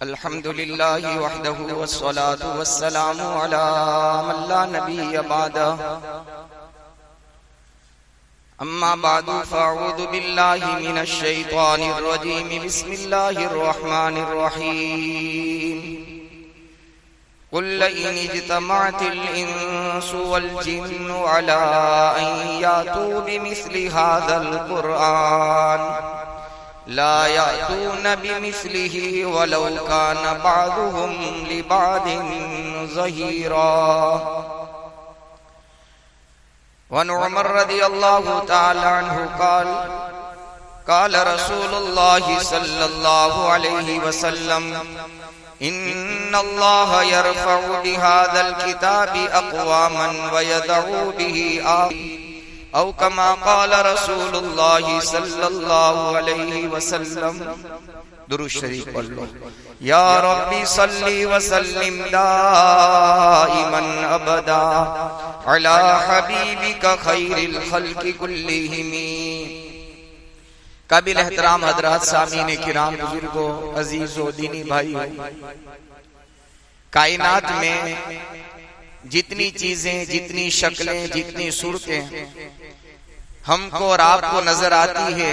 अल्हम्दुलिल्लाहि वहदहु वस्सलातु वस्सलामु अला मन ला नबिय्य बअदहु अम्मा बअदु फ़अऊज़ु बिल्लाहि मिनश शैतानिर रजीम बिस्मिल्लाहिर रहमानिर रहीम कुल इन इज्तमअतिल इंसु वल जिन्नु अला अन यातू बिमिस्लि हाज़ल कुरआन ला यातून बिमिस्लिहि वलौ कान बअदुहुम लिबअदिन ज़हीरा। वअन उमर रज़ियल्लाहु तआला अन्हु क़ाल क़ाल रसूलुल्लाहि सल्लल्लाहु अलैहि वसल्लम इन्नल्लाह यरफ़उ बिहाज़ल किताबि अक़वामन व यदउ बिहि औ कमा क़ाल रसूलुल्लाहि सल्लल्लाहु अलैहि वसल्लम। दुरूद शरीफ पढ़ लो। या रब्बी सल्ली व सल्लिम दाइमन अबदा अला हबीबिका खैरिल खल्क़ि कुल्लिहिम। काबिल एहतराम हज़रात, सामीन किराम, बुजुर्गों, अजीजों, दीनी भाइयों, कायनात में जितनी चीजें, जितनी शक्लें, जितनी सूरतें हमको और आपको नजर आती है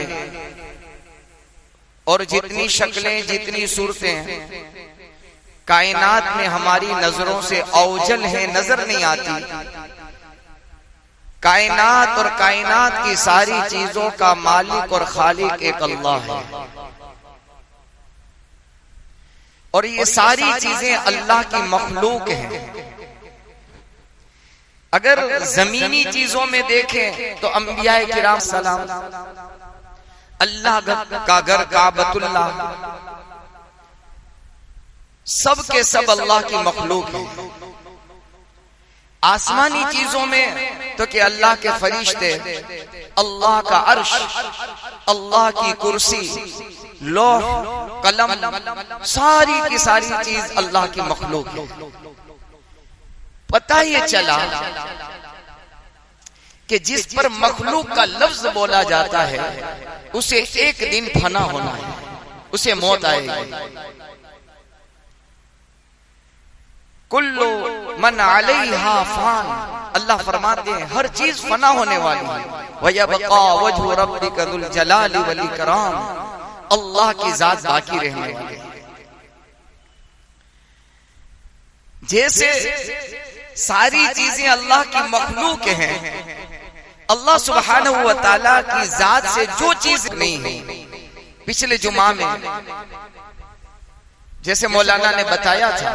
और जितनी शक्लें, जितनी सूरतें कायनात में हमारी नजरों से औजल है, नजर नहीं आती। कायनात और कायनात की सारी चीजों का मालिक और खालिक एक अल्लाह है और ये सारी चीजें अल्लाह की मखलूक हैं। अगर जमीनी चीजों में देखें तो अंबिया किराम सलाम, अल्लाह का घर काबतुल्लाह, सब के सब अल्लाह की मखलूक है। आसमानी चीजों में तो कि अल्लाह के फरिश्ते, अल्लाह का अर्श, अल्लाह की कुर्सी, लौह कलम, सारी की सारी चीज अल्लाह की मखलूक है। पता ये चला कि जिस पर मखलूक का लफ्ज बोला जाता है उसे एक दिन फना होना है, उसे मौत आएगी। कुल्लु मन अलैहा फान, अल्लाह फरमाते हैं हर चीज फना होने वाली है। वयबका वजहु रब्बिका जुल जलाली वल इकराम, अल्लाह की जात बाकी रहने वाली है। जैसे सारी चीजें अल्लाह की मखलूक हैं, अल्लाह सुब्हानहु व तआला की जात से जो चीज नहीं है, पिछले जुमा में जैसे मौलाना ने बताया था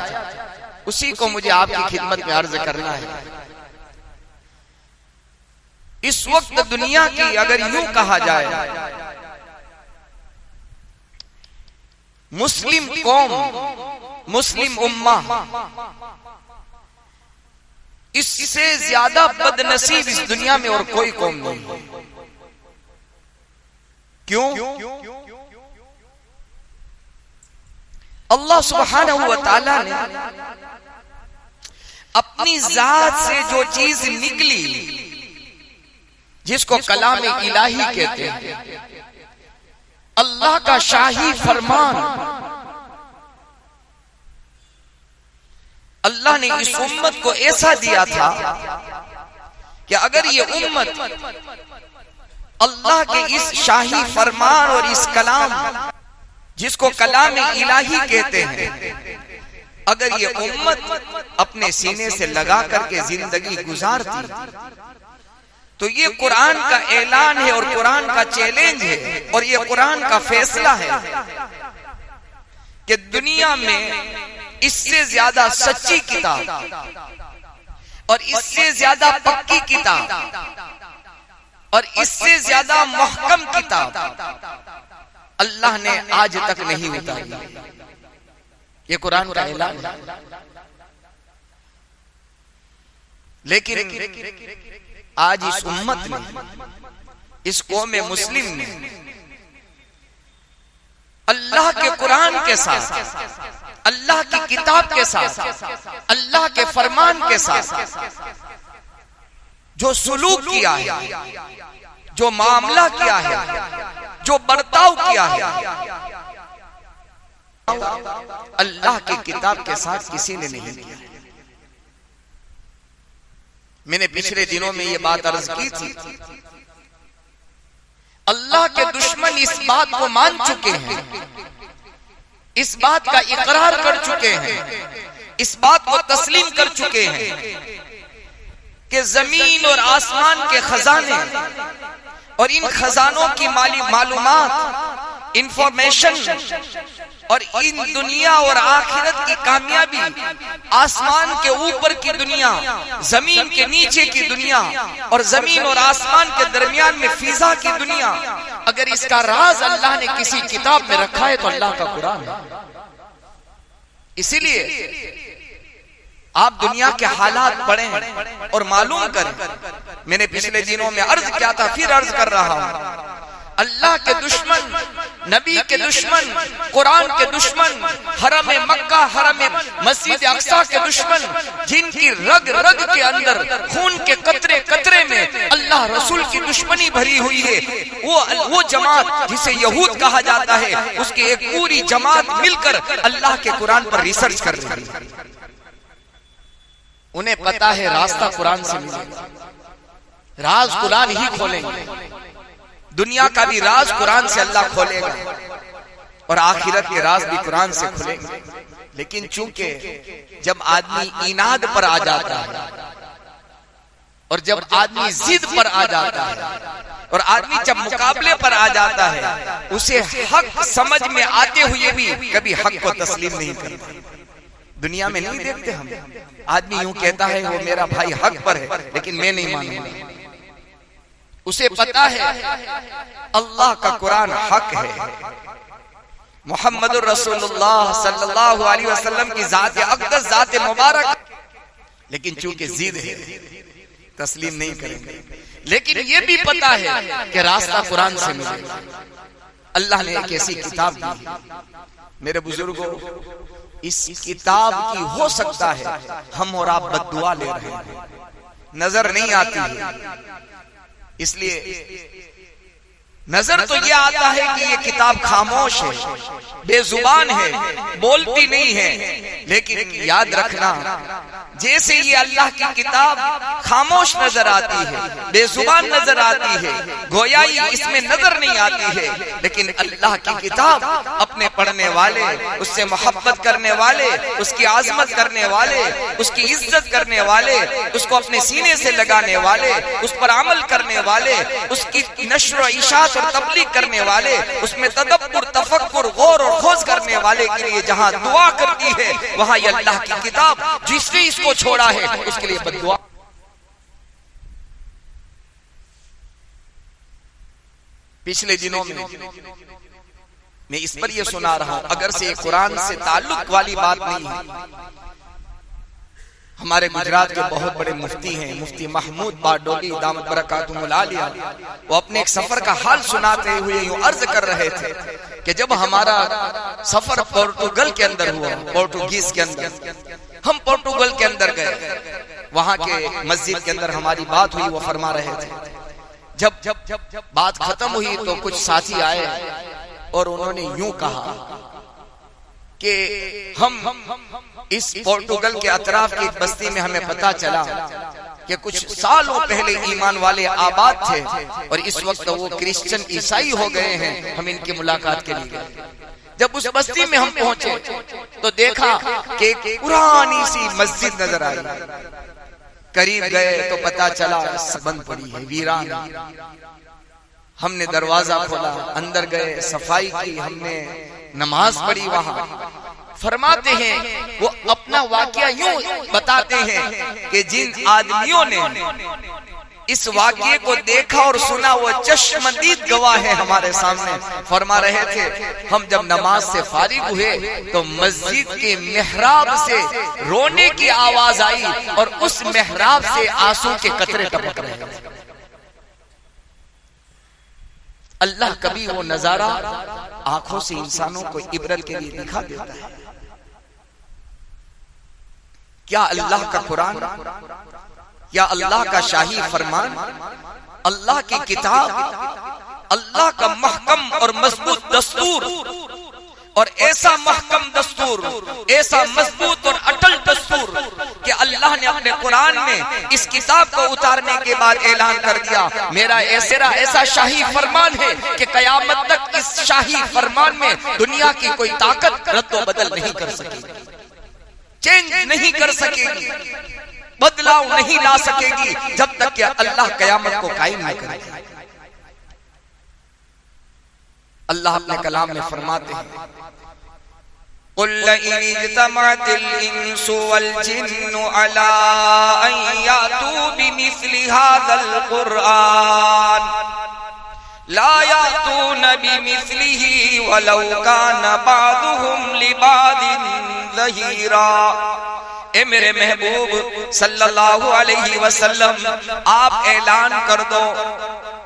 उसी को मुझे आपकी खिदमत में अर्ज करना है। इस वक्त दुनिया की अगर यूं कहा जाए, मुस्लिम कौम, मुस्लिम उम्मा इससे ज्यादा बदनसीब इस दुनिया में और कोई कौम नहीं। क्यों? अल्लाह सुब्हानहु व तआला ने अपनी जात से जो चीज निकली, जिसको कलाम इलाही कहते हैं, अल्लाह का शाही फरमान, अल्लाह ने इस उम्मत को ऐसा दिया था कि अगर ये उम्मत अल्लाह के इस शाही फरमान और इस कलाम, जिसको कलाम इलाही कहते हैं, अगर ये उम्मत अपने सीने से लगा करके जिंदगी गुजारती तो ये कुरान का ऐलान है और कुरान का चैलेंज है और ये कुरान का फैसला है कि दुनिया में इससे ज्यादा सच्ची किताब और इससे ज्यादा पक्की किताब और इससे ज्यादा मुहकम किताब अल्लाह ने आज तक नहीं उतारी। ये कुरान का ऐलान है। लेकिन आज इस उम्मत में, इस कौम मुस्लिम ने अल्लाह के कुरान के साथ, अल्लाह की किताब के साथ, अल्लाह के फरमान के साथ जो सुलूक किया है, जो मामला किया है, जो बर्ताव किया है, अल्लाह की किताब के साथ किसी ने नहीं किया। मैंने पिछले दिनों में ये बात अर्ज की थी, अल्लाह के दुश्मन इस बात को मान चुके हैं, इस बात का इकरार कर चुके हैं, इस बात को तस्लीम कर चुके हैं कि जमीन और आसमान के खजाने और इन खजानों की मालूमात, इंफॉर्मेशन और इन दुनिया और आखिरत की कामयाबी, आसमान के ऊपर की दुनिया, जमीन के नीचे की दुनिया और जमीन और आसमान के दरमियान में फिजा की दुनिया, अगर इसका राज अल्लाह ने किसी किताब में रखा है तो अल्लाह का कुरान है। इसीलिए आप दुनिया के हालात पढ़ें और मालूम करें। मैंने पिछले दिनों में अर्ज किया था, फिर अर्ज कर रहा हूं, अल्लाह के दुश्मन, नबी के दुश्मन, कुरान के दुश्मन, हरम मक्का, हरम मस्जिद अक्सा के दुश्मन, जिनकी रग रग के अंदर खून के कतरे कतरे में अल्लाह रसूल की दुश्मनी भरी हुई है, वो जमात जिसे यहूद कहा जाता है, उसकी एक पूरी जमात मिलकर अल्लाह के कुरान पर रिसर्च कर रही है। उन्हें पता है रास्ता कुरान से मिलेगा, राज कुरान ही खोलेंगे, दुनिया का भी राज कुरान से अल्लाह खोलेगा और आखिरत के राज भी कुरान से खुलेंगे। लेकिन चूंकि जब आदमी इनाद पर आ जाता है और जब आदमी जिद पर आ जाता है और आदमी जब मुकाबले पर आ जाता है, उसे हक समझ में आते हुए भी कभी हक को तस्लीम नहीं करता। दुनिया में नहीं देखते हम, आदमी यूं कहता है वो मेरा भाई हक पर है लेकिन मैं नहीं मानूंगा। उसे पता है अल्लाह का कुरान हक है, मुहम्मदुर रसूलुल्लाह सल्लल्लाहु अलैहि वसल्लम की जात अक़दस, जात मुबारक, लेकिन चूंकि जिद है तस्लीम नहीं करेंगे। लेकिन ये भी पता है कि रास्ता कुरान से मिलेगा। अल्लाह ने एक ऐसी किताब दी, मेरे बुजुर्गों, इस किताब की हो सकता है हम और आप बद्दुआ ले रहे हैं, नजर नहीं आती है। इसलिए नजर तो यह आता है कि ये किताब खामोश है, बेजुबान है, बोलती नहीं है, लेकिन याद रखना, जैसे ये अल्लाह की किताब खामोश नजर आती है, बेजुबान नजर आती है, गोयाई इसमें नजर नहीं आती है, लेकिन अल्लाह की किताब अपने पढ़ने वाले, उससे मोहब्बत करने वाले, उसकी आजमत करने वाले, उसकी इज्जत करने वाले, उसको अपने सीने से लगाने वाले, उस पर अमल करने वाले, उसकी नश्र इशात और तबलीग करने वाले, उसमें तदब्बुर, तफक्कुर, गौर और खोज करने वाले के लिए जहां दुआ करती है, वहां ये अल्लाह की किताब जिसने इसको छोड़ा है उसके लिए बद्दुआ। पिछले दिनों में मैं इस पर यह सुना रहा हूं, अगर से कुरान से ताल्लुक वाली बात नहीं है। हमारे गुजरात के बहुत बड़े मुफ्ती हैं, मुफ्ती महमूद बारडोली दामत बरकातुहुल आलिया, वो अपने एक सफर का हाल सुनाते हुए यूं अर्ज कर रहे थे कि जब हमारा सफर पोर्टुगल के अंदर हुआ, पोर्टुगीज के अंदर, हम पोर्टुगल के अंदर गए, वहां के मस्जिद के अंदर हमारी बात हुई। वो फरमा रहे थे, जब बात खत्म हुई तो कुछ साथी आए और उन्होंने यूं कहा कि हम इस पोर्टुगल के अतराफ की बस्ती में हमें पता चला कि कुछ सालों पहले ईमान वाले आबाद थे और इस वक्त वो क्रिश्चियन ईसाई हो गए हैं, हम इनकी मुलाकात के लिए गए। जब उस बस्ती में हम पहुंचे तो देखा कि एक पुरानी सी मस्जिद नजर आई। करीब गए तो पता चला बंद पड़ी है, वीरान। हमने दरवाजा खोला, अंदर गए, सफाई की, हमने नमाज पढ़ी। वहां फरमाते हैं, वो अपना वाकया यूं बताते हैं कि जिन आदमियों ने इस वाकये को देखा और सुना वो चश्मदीद गवाह है हमारे सामने। फरमा रहे थे, हम जब नमाज से फारिग हुए तो मस्जिद के मेहराब से रोने की आवाज आई और उस मेहराब से आंसू के कतरे टपक रहे थे। अल्लाह कभी वो नजारा आंखों से इंसानों को इबरत के लिए दिखा देता है। क्या अल्लाह का कुरान, या अल्लाह का शाही फरमान, अल्लाह की किताब, अल्लाह का महकम और मजबूत दस्तूर और ऐसा महकम दस्तूर, ऐसा मजबूत और अटल दस्तूर कि अल्लाह ने अपने कुरान में इस किताब को उतारने के बाद ऐलान कर दिया, मेरा ऐसा शाही फरमान है कि कयामत तक इस शाही फरमान में दुनिया की कोई ताकत रद्द बदल नहीं कर सकेगी, चेंज नहीं कर सकेगी, बदलाव नहीं ला सकेगी जब तक कि अल्लाह कयामत को कायम न करे। अल्लाह अपने कलाम में फरमाते हैं, कुल इन इज्तमातिल इंसु वल जिन्नु अला अन यातू बिमिस्लि हाज़ल कुरआन ला यातून बिमिस्लिही वलौ कान बादुहुम लिबादिन ज़हीरा। ए मेरे महबूब सल्लल्लाहु अलैहि वसल्लम, आप ऐलान कर दो,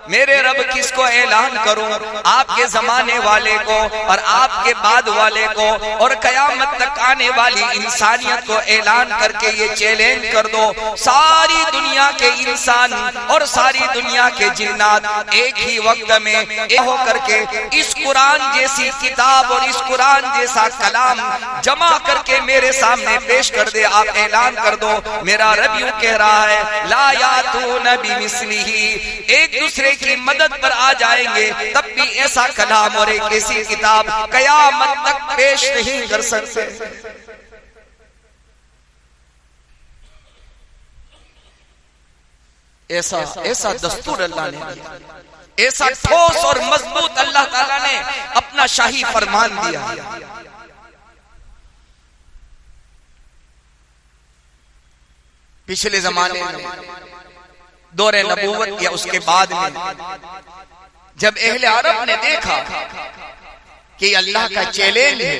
मेरे रब किसको ऐलान करूं, आपके जमाने वाले को और आपके बाद वाले को और कयामत तक आने वाली इंसानियत को ऐलान करके ये चैलेंज कर दो, सारी दुनिया के इंसान और सारी दुनिया के जिन्नात एक ही वक्त में एक हो करके इस कुरान जैसी किताब और इस कुरान जैसा कलाम जमा करके मेरे सामने पेश कर दे। आप ऐलान कर दो, मेरा रब यूं कह रहा है, ला यातून बिमिस्लिही, एक दूसरे की मदद पर आ जाएंगे तब भी ऐसा कलाम और एक ऐसी किताब कयामत तक पेश नहीं कर सकते। ऐसा दस्तूर अल्लाह ने दिया, ऐसा ठोस और मजबूत अल्लाह ताला ने अपना शाही फरमान दिया। पिछले जमाने में दौरे नबूवत या उसके बाद में जब अहले अरब ने देखा कि अल्लाह का चैलेंज है,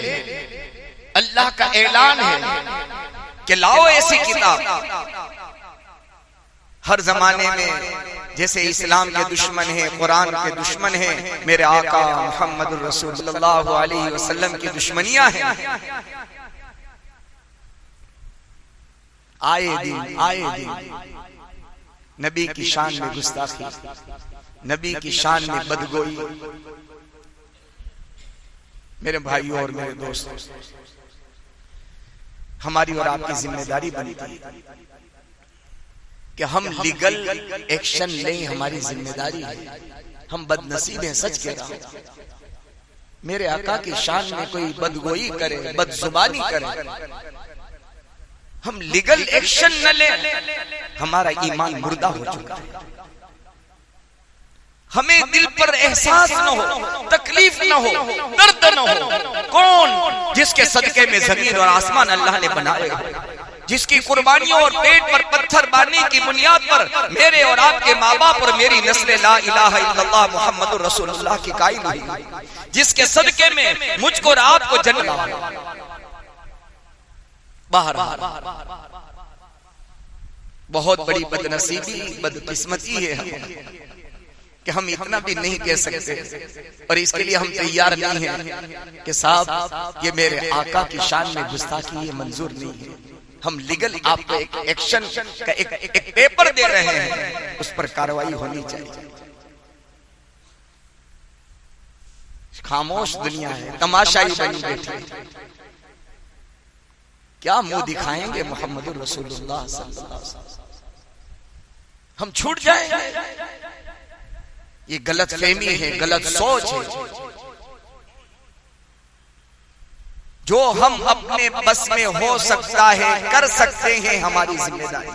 अल्लाह का ऐलान है कि लाओ ऐसी किताब, हर जमाने में जैसे इस्लाम के दुश्मन हैं, कुरान के दुश्मन हैं, मेरे आका मोहम्मद रसूल सल्लल्लाहु अलैहि वसल्लम की दुश्मनियां हैं। आए दिन नबी की शान में गुस्ताखी, नबी की शान में बदगोई। मेरे भाइयों और मेरे दोस्तों, हमारी और आपकी जिम्मेदारी बनती है कि हम लीगल एक्शन लें, हमारी जिम्मेदारी है। हम बदनसीब हैं, सच कह रहा हूं। मेरे आका की शान में कोई बदगोई करे, बदजुबानी करे, हम लीगल एक्शन न लें, हमारा ईमान मुर्दा हो चुका है। हमें दिल पर एहसास न हो, तकलीफ न हो, दर्द न हो। कौन जिसके सदके में जमीन और आसमान अल्लाह ने बनाए, जिसकी कुर्बानियों और पेट पर पत्थर बांधने की बुनियाद पर मेरे और आपके माँ बाप और मेरी नस्ल ला इलाहा इल्लल्लाह मुहम्मदुर रसूलुल्लाह की कायम हुई, जिसके सदके में मुझको और आपको जन्नत बाहर। बहुत बड़ी बदनसीबी, बदकिस्मती है कि हम इतना भी नहीं कह सकते, और इसके लिए हम तैयार नहीं हैं कि साहब ये मेरे आका की शान में गुस्ताखी, ये मंजूर नहीं है। हम लीगल आपको एक एक्शन का एक पेपर दे रहे हैं, उस पर कार्रवाई होनी चाहिए। खामोश दुनिया है, तमाशाई बनी बैठी। क्या मुंह दिखाएंगे मोहम्मद रसूलुल्लाह सल्लल्लाहु अलैहि वसल्लम? हम छूट जाएंगे। ये गलत फहमी है, गलत सोच है। जो हम अपने बस में हो सकता है कर सकते हैं, हमारी जिम्मेदारी।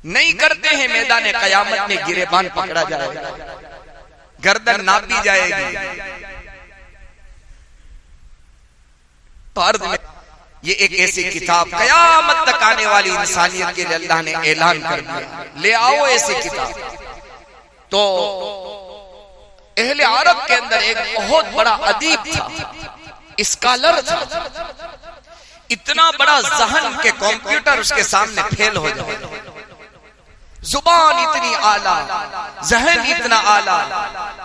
नहीं करते हैं, मैदान कयामत में गिरेबान पकड़ा जाएगा, गर्दन नापी जाएगी। अर्द में ये एक ऐसी किताब कयामत तक आने वाली इंसानियत के लिए अल्लाह ने ऐलान कर दिया, ले आओ ऐसी किताब। तो अहले अरब के अंदर एक बहुत बड़ा अदीब था, स्कॉलर था, इतना बड़ा जहन के कंप्यूटर उसके सामने फेल हो जाए। जुबान इतनी आला, जहन इतना आला।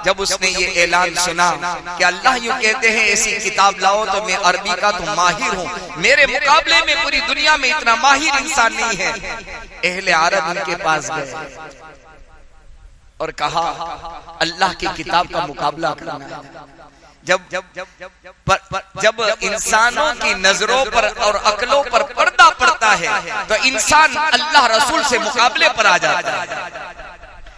जब उसने ये ऐलान सुना कि अल्लाह यूं कहते हैं ऐसी किताब लाओ, तो मैं अरबी का तो माहिर हूं, मेरे मुकाबले में पूरी दुनिया में इतना माहिर इंसान नहीं है। अहले अरब उनके पास गए और कहा अल्लाह की किताब का मुकाबला करना है। जब इंसानों की नजरों पर और अकलों पर पर्दा पड़ता है तो इंसान अल्लाह रसूल से मुकाबले पर आ जाता है।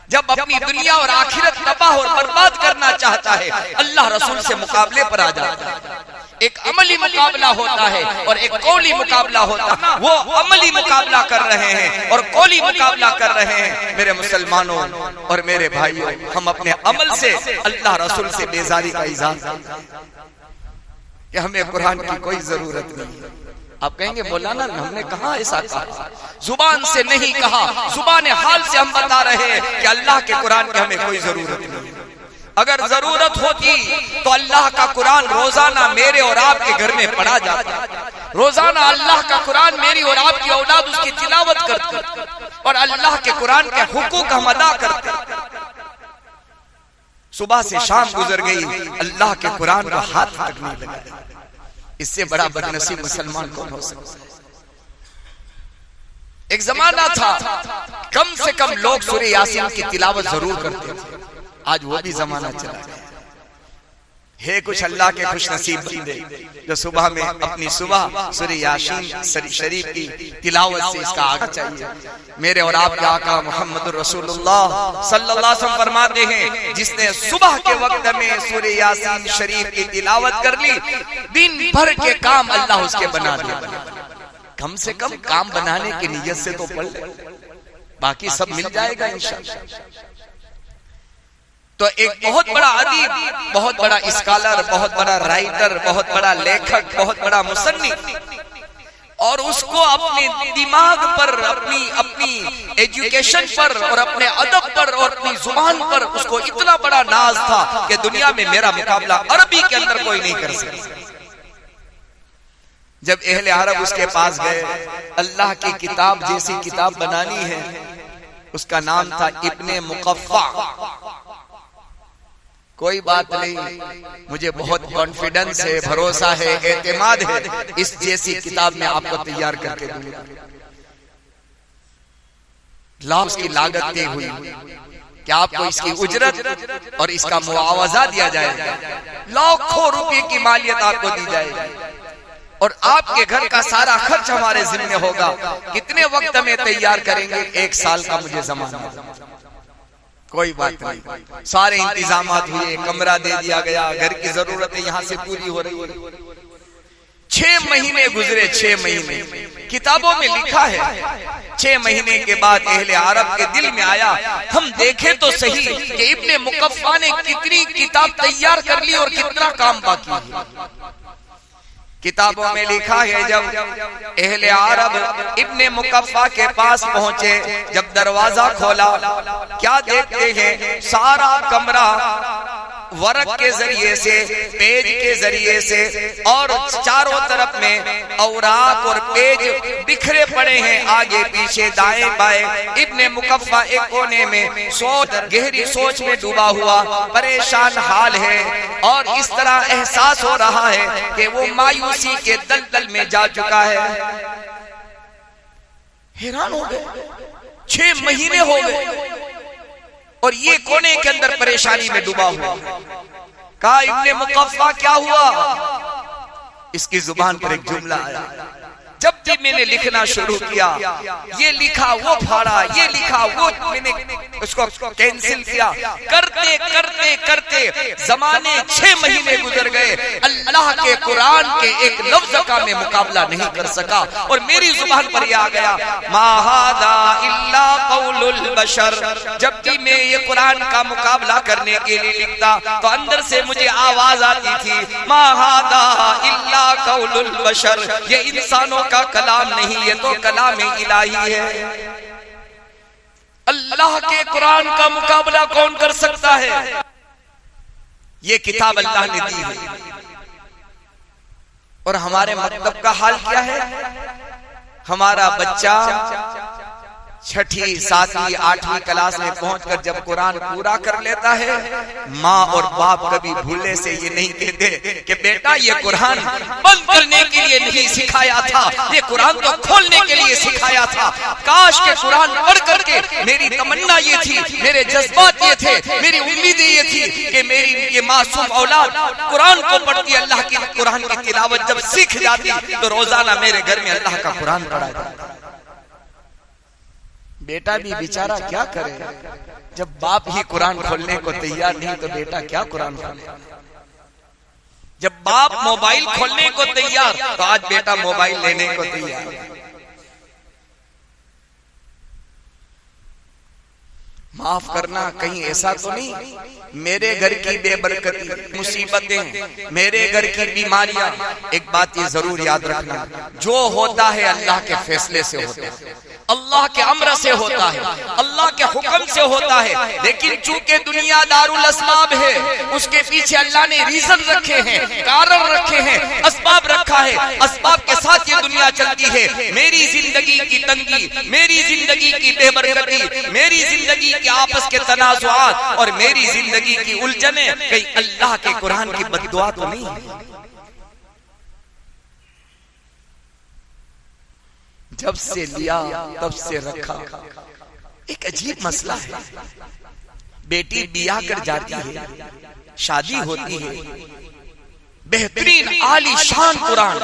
जब अपनी दुनिया और आखिरत तबाह और बर्बाद करना चाहता है अल्लाह रसूल से मुकाबले पर आ जाता है। एक अमली मुकाबला होता है और एक कौली मुकाबला होता है। वो अमली मुकाबला कर रहे हैं और कौली मुकाबला कर रहे हैं। मेरे मुसलमानों और मेरे भाइयों, हम अपने अमल से अल्लाह रसूल से बेजारी का इज़हार कि हमें कुरान की कोई जरूरत नहीं। आप कहेंगे मौलाना हमने कहा ऐसा कहा, जुबान से नहीं कहा, जुबान हाल से हम बता रहे हैं कि अल्लाह के कुरान की हमें कोई जरूरत नहीं। अगर जरूरत होती तो अल्लाह का कुरान रोजाना मेरे और आपके घर में पढ़ा जाता। रोजाना अल्लाह का कुरान मेरी और आपकी औलाद उसकी तिलावत करती और अल्लाह के कुरान के हुकूक हम अदा करते। सुबह से शाम गुजर गई, अल्लाह के कुरान को हाथ तक नहीं लगा। इससे बड़ा बदनसीब मुसलमान कौन हो सकता है? एक जमाना था कम से कम लोग सूरह यासीन की तिलावत जरूर करते थे। आज वो भी जमाना चला गया है। कुछ अल्लाह के खुश नसीब बंदे जो सुबह में अपनी सुबह सूरह यासीन शरीफ की तिलावत से इसका आगा चाहिए। मेरे और आपके आका मोहम्मद रसूलुल्लाह सल्लल्लाहु अलैहि वसल्लम फरमाते हैं, जिसने सुबह के वक्त में सूरह यासीन शरीफ की तिलावत कर ली, दिन भर के काम अल्लाह उसके बना दिया। कम से कम काम बनाने की नीयत से तो पढ़ ले, बाकी सब मिल जाएगा इंशाअल्लाह। तो एक बहुत बड़ा अदीब, बहुत बड़ा स्कॉलर, बहुत बड़ा राइटर, बहुत बड़ा लेखक, बहुत बड़ा मुसन्निफ, और उसको अपने दिमाग पर, अपनी एजुकेशन पर और अपने अदब पर और अपनी जुबान पर उसको इतना बड़ा नाज था कि दुनिया में मेरा मुकाबला अरबी के अंदर कोई नहीं कर सकता। जब अहले अरब उसके पास गए, अल्लाह की किताब जैसी किताब बनानी है, उसका नाम था इब्ने मुकफ्फा। कोई बात नहीं, मुझे बहुत कॉन्फिडेंस है, भरोसा है, एतमाद है, इस जैसी किताब में आपको तैयार करके दूंगा। लाख की लागत तय हुई कि आपको इसकी उजरत और इसका मुआवजा दिया जाएगा। लाखों रुपए की मालियत आपको दी जाएगी और आपके घर का सारा खर्च हमारे जिम्मे होगा। कितने वक्त में तैयार करेंगे? 1 साल का मुझे ज़माना। कोई बात नहीं, सारे इंतजामात हुए, कमरा दे दिया गया, घर की जरूरतें यहाँ से पूरी हो रही है। 6 महीने गुजरे, 6 महीने किताबों में लिखा है। 6 महीने के बाद अहले अरब के दिल में आया, हम देखें तो सही कि इब्ने मुकफ्फा ने कितनी किताब तैयार कर ली और कितना काम बाकी है। किताबों में लिखा है, जब अहले अरब इब्ने मुकफ्फा के पास पहुंचे, जब दरवाजा खोला, क्या देखते हैं? सारा कमरा वर्क के जरिए से, पेज के जरिए से और चारों तरफ में औराक और पेज बिखरे पड़े हैं, आगे पीछे दाएं बाएं। इब्ने मुकफ्फा एक कोने में गहरी सोच में डूबा हुआ परेशान हाल है और इस तरह एहसास हो रहा है कि वो मायूसी के दलदल में जा चुका है। हैरान हो गए, 6 महीने हो गए और ये कोने के अंदर परेशानी में डूबा हुआ। कहा, इब्ने मुकफ्फा क्या हुआ? इसकी जुबान पर एक जुमला आया। जब भी मैंने लिखना शुरू किया, ये लिखा वो फाड़ा, ये लिखा वो, मैंने उसको कैंसिल किया। करते करते करते जमाने 6 महीने गुजर गए, अल्लाह के कुरान के एक लफ्ज का मैं मुकाबला नहीं कर सका और मेरी जुबान पर यह आ गया, मा हादा इल्ला कौलुल बशर। जब भी मैं ये कुरान का मुकाबला करने के लिए लिखता तो अंदर से मुझे आवाज आती थी, मा हादा इल्ला कौलुल बशर, ये इंसानों का कलाम नहीं, ये तो कलाम इलाही है। अल्लाह के कुरान का मुकाबला कौन कर सकता है? ये किताब अल्लाह ने दी है। और हमारे मकतब का हाल क्या है? हमारा बच्चा छठी, सातवीं, आठवीं क्लास में पहुंचकर जब कुरान पूरा कर लेता है, माँ और बाप कभी भूले से ये नहीं कहते कि बेटा ये कुरान बंद करने के लिए नहीं सिखाया था, ये कुरान तो खोलने के लिए सिखाया था। काश के कुरान पढ़ करके मेरी तमन्ना ये थी, मेरे जज्बात ये थे, मेरी उम्मीदें ये थी कि मेरी ये मासूम औलाद कुरान को पढ़ती, अल्लाह की कुरान की तिलावत जब सीख जाती तो रोजाना मेरे घर में अल्लाह का कुरान पढ़ा जाता। बेटा भी बेचारा क्या करे, जब बाप ही कुरान खोलने को तैयार नहीं तो बेटा क्या कुरान खोले। जब बाप मोबाइल खोलने को तैयार तो आज बेटा मोबाइल लेने को तैयार। माफ करना, कहीं ऐसा तो नहीं मेरे घर की बेबरकती, मुसीबतें, मेरे घर की बीमारियां। एक बात ये जरूर याद रखना, जो होता है अल्लाह के फैसले से होता है, अल्लाह के अम्र से होता है, अल्लाह के हुक्म से होता है। लेकिन चूंकि दुनिया दारुल अस्बाब है, उसके पीछे अल्लाह ने रीजन रखे हैं, कारण रखे हैं, असबाब रखा है। असबाब के साथ ये दुनिया चलती है। मेरी जिंदगी की तंगी, मेरी जिंदगी की बेबरकती, मेरी जिंदगी के आपस के तनाजुआत और मेरी जिंदगी की उलझने कहीं अल्लाह के कुरान की बद्दुआ तो नहीं है। जब से लिया तब से रखा। एक अजीब मसला है, बेटी बियाह कर जाती है, शादी होती है, बेहतरीन आलीशान कुरान,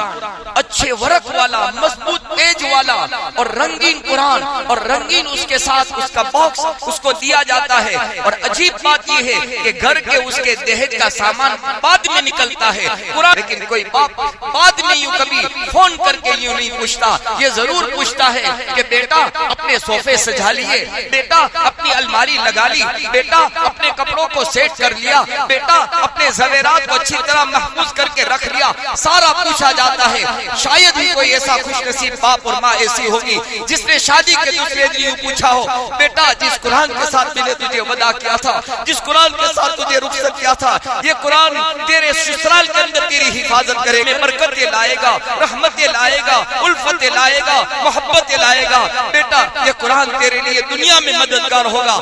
अच्छे वर्क वाला, मजबूत पेज वाला और रंगीन कुरान और रंगीन उसके साथ उसका बॉक्स उसको दिया जाता है। और अजीब बात यह है कि घर के उसके दहेज का सामान बाद में निकलता है कुरान। लेकिन कोई बाप बाद में यूं कभी फोन करके यूं नहीं पूछता, ये जरूर पूछता है कि बेटा अपने सोफे सजा लिए, बेटा अपनी अलमारी लगा ली, बेटा अपने कपड़ों को सेट कर लिया, बेटा अपने जवेरात को अच्छी तरह महफूज करके रख लिया। सारा पूछा जाता है। शायद ही कोई ऐसा खुशनसीब बाप और माँ ऐसी होगी जिसने शादी के दूसरे दिन पूछा हो, बेटा जिस कुरान के साथ मैंने तुझे वदा किया था, जिस कुरान के साथ तुझे रुखसत किया था, ये कुरान तेरे ससुराल के अंदर तेरी हिफाजत करेगा, बरकतें लाएगा, रहमतें लाएगा, उल्फतें लाएगा, मोहब्बतें लाएगा। बेटा ये कुरान तेरे लिए दुनिया में मददगार होगा।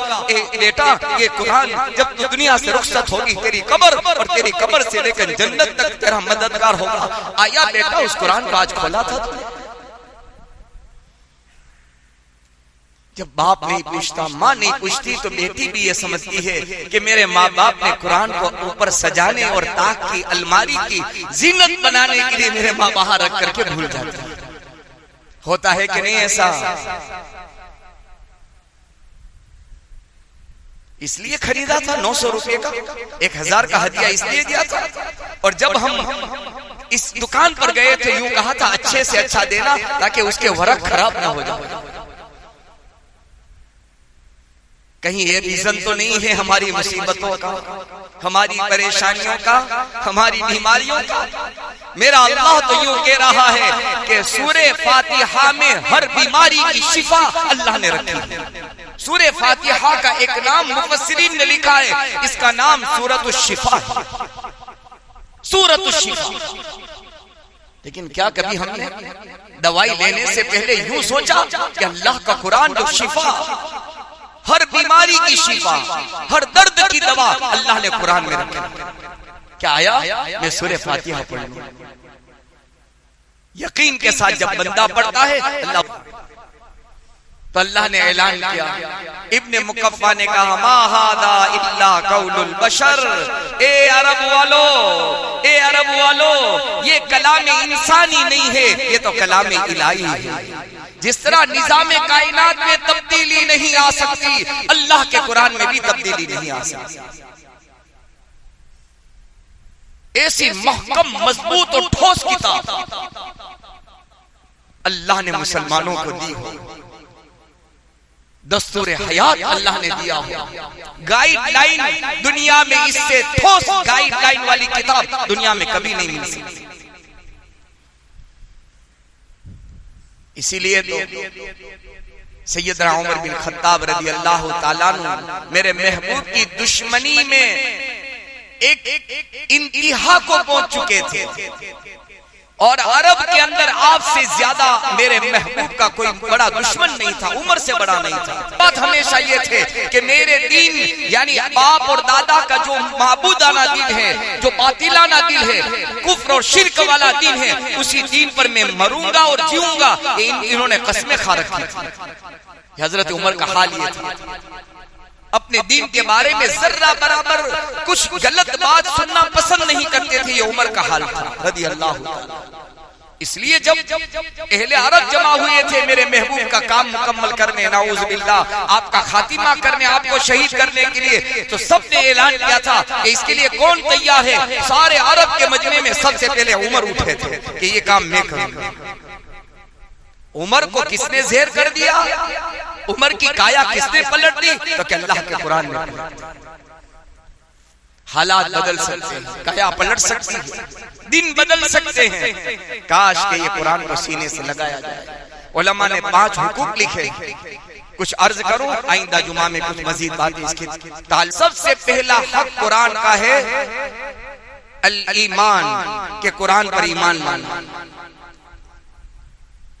बेटा ये कुरान जब तू दुनिया से रुखसत होगी, तेरी कब्र और तेरी कब्र से लेकर जन्नत तक तेरा मददगार होगा। आया बेटा उस कुरान को आज खोला था तुमने? जब बाप नहीं पूछता, माँ नहीं पूछती, तो बेटी भी ये समझती है कि मेरे माँ बाप ने कुरान को ऊपर सजाने और ताक की अलमारी की जीनत बनाने के लिए मेरे माँ बाहर रख करके भूल जाते हैं। होता है कि नहीं ऐसा? इसलिए खरीदा था 900 रुपए का, 1000 का हदिया इसलिए दिया था। और जब हम इस दुकान पर गए थे, यूं कहा था अच्छे से अच्छा देना ताकि उसके वरक खराब ना हो जाए। कहीं ये रीजन तो नहीं है हमारी मुसीबतों का, हमारी परेशानियों का, हमारी बीमारियों का? मेरा अल्लाह तो यूं कह रहा है कि सूरे फातिहा में हर बीमारी की शिफा अल्लाह ने रखी है। सूरे फातिहा का एक नाम मुफस्सिरीन ने लिखा है, इसका नाम सूरतुश शिफा है, सूरतुश शिफा। लेकिन क्या कभी हमने दवाई लेने से पहले यूं सोचा कि अल्लाह का कुरान जो शिफा, हर बीमारी की शिफा, हर दर्द की दवा अल्लाह ने कुरान में रखी? क्या आया मैं सूरे फातिहा पढ़ लूं? यकीन के साथ जब बंदा पढ़ता है अल्लाह, तो अल्लाह ने ऐलान किया। इब्ने मुकफ्फा ने कहा, मा हादा इल्ला कौलुल बशर। ए अरब वालो, ए अरब वालो, ये कलाम इंसानी नहीं है, ये तो कलाम इलाही है। जिस तरह निजाम कायनात में तब्दीली नहीं आ सकती, अल्लाह के कुरान में भी तब्दीली नहीं आ सकती। ऐसी महकम, मजबूत और ठोस किताब अल्लाह ने मुसलमानों को दी हो। दस्तूरे हयात अल्लाह ने दिया हो। गाइडलाइन दुनिया में इससे ठोस गाइडलाइन वाली किताब दुनिया में कभी नहीं मिल सकती। इसीलिए तो सैयदना उमर बिन खत्ताब रज़ी अल्लाह ताला अन्हु मेरे महबूब की दुश्मनी में एक इंतहा को पहुंच चुके थे। और अरब के अंदर आपसे ज्यादा मेरे महबूब का कोई बड़ा दुश्मन नहीं था, उम्र से बड़ा नहीं था। बात हमेशा ये थे कि मेरे दीन यानी बाप और दादा का जो माबूदाना दीन है, जो बातिलाना दीन है, कुफ्र और शिर्क वाला दीन है, उसी दीन पर मैं मरूंगा और जीऊंगा। इन्होंने कस्में खा रखी। हजरत उमर का हाल ये था, अपने दीन के बारे में जर्रा बराबर कुछ गलत बात सुनना पसंद नहीं करते थे। ये उमर का हाल था रज़ी अल्लाह ताला। इसलिए जब अहले अरब जमा हुए थे मेरे महबूब का काम मुकम्मल करने, नाऊज़ बिल्लाह आपका खातिमा करने, आपको शहीद करने के लिए, तो सबने ऐलान किया था कि इसके लिए कौन तैयार है। सारे अरब के मजमे में सबसे पहले उमर उठे थे कि ये काम मैं करूंगा। उमर को किसने ज़ेर कर दिया, उमर की काया किसने पलट दी, तो कि अल्लाह के कुरान में। हालात बदल सकते हैं, काया पलट सकती है, दिन बदल सकते हैं। काश के ये कुरान को सीने से लगाया जाए। उलमा ने 5 हुकूक लिखे, कुछ अर्ज करो, आइंदा जुमा में कुछ मजीद बातें इसके ताल। सबसे पहला हक कुरान का है अल ईमान, के कुरान पर ईमान लाना।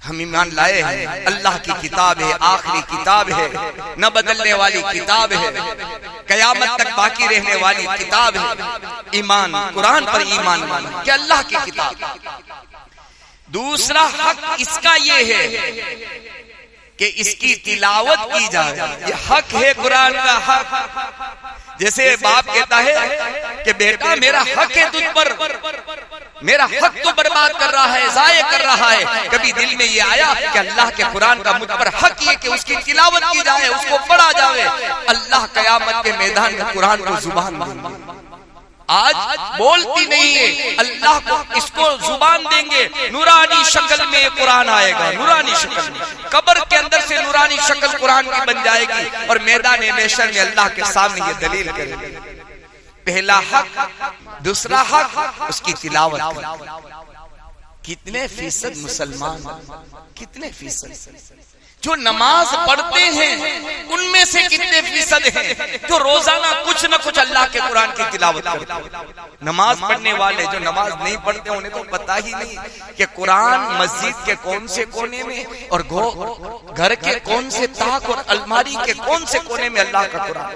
हम ईमान लाए हैं, अल्लाह की किताब है, आखिरी किताब है, न बदलने वाली किताब है, कयामत तक बाकी रहने वाली किताब है। ईमान, कुरान पर ईमान लाना कि अल्लाह की किताब। दूसरा हक इसका ये है कि इसकी तिलावत की जाए, ये हक है कुरान का हक। जैसे बाप कहता है कि बेटा मेरा हक है तुझ पर, मेरा हक तो बर्बाद कर रहा है, जाये कर रहा है। कभी दिल में ये आया कि अल्लाह के कुरान का मुझ पर हक ये कि उसकी तिलावत की जाए, उसको पढ़ा जाए। अल्लाह कयामत के मैदान में कुरान को जुबान देंगे। आज बोलती नहीं है, अल्लाह को इसको जुबान देंगे, नूरानी शक्ल में कुरान आएगा, नूरानी शक्ल में। कब्र के अंदर से नूरानी शक्ल कुरान की बन जाएगी और मैदान महशर में अल्लाह के सामने ये दलील करेंगे। पहला हक। दूसरा हक उसकी तिलावत। कितने फीसद मुसलमान, कितने फीसद जो नमाज पढ़ते हैं उनमें से कितने फीसद हैं जो रोजाना कुछ न कुछ अल्लाह के कुरान की तिलावत करते हैं। नमाज पढ़ने वाले जो नमाज नहीं पढ़ते उन्हें तो पता ही नहीं कि कुरान मस्जिद के कौन से कोने में और घर के कौन से ताक और अलमारी के कौन से कोने में अल्लाह का कुरान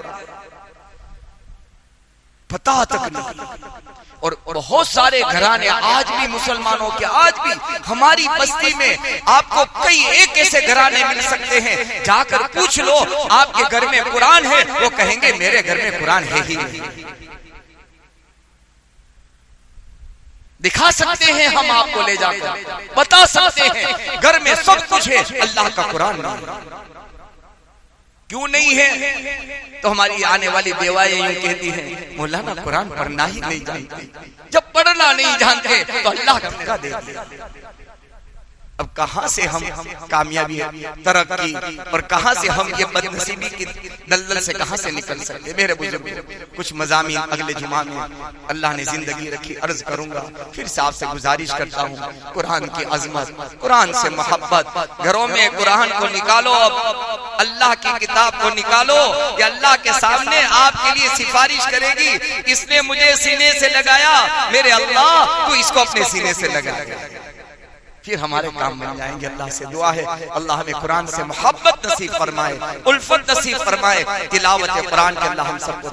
पता तक नहीं। और बहुत सारे घराने आज भी मुसलमानों के, आज भी हमारी बस्ती में आपको कई एक ऐसे घराने मिल सकते हैं, जाकर पूछ लो आपके घर में कुरान है, वो कहेंगे मेरे घर में कुरान है ही नहीं। दिखा सकते हैं हम आपको, ले जाकर बता सकते हैं घर में सब कुछ है, अल्लाह का कुरान नहीं। क्यों नहीं है? तो हमारी आने वाली बेवाएं यूं कहती हैं मौलाना कुरान पढ़ना ही नहीं जानते। जब पढ़ना नहीं जानते तो अल्लाह का धक्का दे दिया। अब कहां से हम कामयाबी, तरक्की और कहां से हम ये बदनसीबी की दलदल से कहां से निकल सकते। मेरे बुजुर्ग कुछ मज़ामीन अगले जुमा में अल्लाह ने जिंदगी रखी अर्ज करूंगा। फिर से आपसे गुजारिश करता हूँ, कुरान की अजमत, कुरान से मोहब्बत, घरों में कुरान को निकालो, अल्लाह की किताब को निकालो। ये अल्लाह के सामने आपके लिए सिफारिश करेगी, इसने मुझे सीने से लगाया, मेरे अल्लाह तू इसको अपने सीने से लगाएगा, फिर हमारे काम बन जाएंगे। अल्लाह से दुआ है अल्लाह हमें कुरान से मोहब्बत नसीब फरमाए, उल्फत नसीब फरमाए, तिलावत कुरान के अल्लाह हम सबको